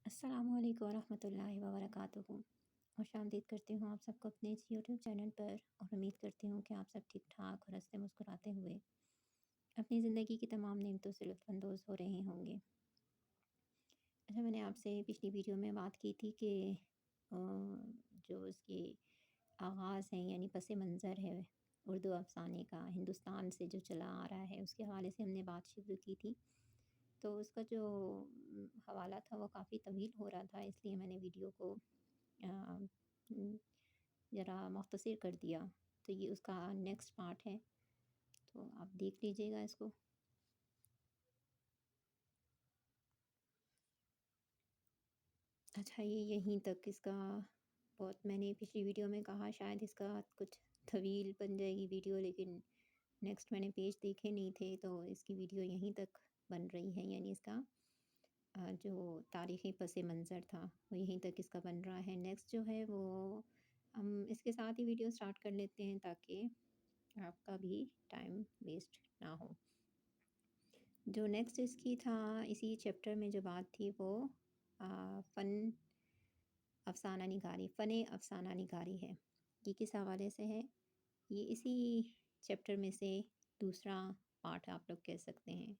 السلام علیکم ورحمۃ اللہ وبرکاتہ۔ خوش آمدید کرتی ہوں آپ سب کو اپنے اس یوٹیوب چینل پر، اور امید کرتی ہوں کہ آپ سب ٹھیک ٹھاک اور ہنستے مسکراتے ہوئے اپنی زندگی کی تمام نعمتوں سے لطف اندوز ہو رہے ہوں گے۔ اچھا، میں نے آپ سے پچھلی ویڈیو میں بات کی تھی کہ آ، جو اس کی آغاز ہے یعنی پس منظر ہے اردو افسانے کا، ہندوستان سے جو چلا آ رہا ہے، اس کے حوالے سے ہم نے بات شروع کی تھی۔ تو اس کا جو حوالہ تھا وہ کافی طویل ہو رہا تھا، اس لیے میں نے ویڈیو کو آ، ذرا مختصر کر دیا۔ تو یہ اس کا نیکسٹ پارٹ ہے، تو آپ دیکھ لیجئے گا اس کو۔ اچھا، یہ یہیں تک اس کا بہت، میں نے پچھلی ویڈیو میں کہا شاید اس کا کچھ طویل بن جائے گی ویڈیو، لیکن نیکسٹ میں نے پیج دیکھے نہیں تھے، تو اس کی ویڈیو یہیں تک بن رہی ہے، یعنی اس کا جو تاریخی پس منظر تھا وہ یہیں تک اس کا بن رہا ہے۔ نیکسٹ جو ہے وہ ہم اس کے ساتھ ہی ویڈیو سٹارٹ کر لیتے ہیں تاکہ آپ کا بھی ٹائم ویسٹ نہ ہو۔ جو نیکسٹ اس کی تھا، اسی چیپٹر میں جو بات تھی وہ فن افسانہ نگاری ہے۔ یہ کس حوالے سے ہے؟ یہ اسی چیپٹر میں سے دوسرا پارٹ آپ لوگ کہہ سکتے ہیں،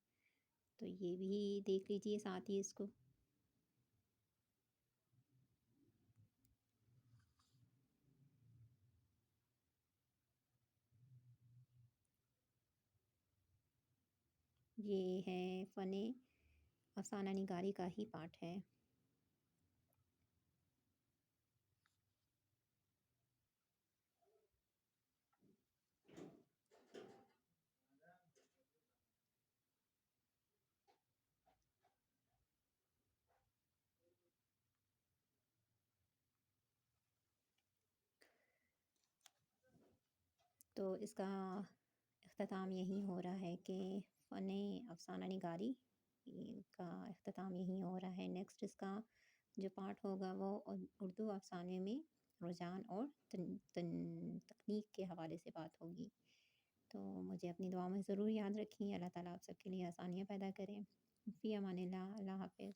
تو یہ بھی دیکھ لیجئے ساتھ ہی اس کو۔ یہ ہے فن افسانہ نگاری کا ہی پارٹ ہے۔ تو اس کا اختتام یہی ہو رہا ہے کہ فن افسانہ نگاری کا اختتام یہی ہو رہا ہے۔ نیکسٹ اس کا جو پارٹ ہوگا وہ اردو افسانے میں رجحان اور تکنیک کے حوالے سے بات ہوگی۔ تو مجھے اپنی دعا میں ضرور یاد رکھیں۔ اللہ تعالیٰ آپ سب کے لیے آسانیاں پیدا کریں۔ فی امان اللہ، اللہ حافظ۔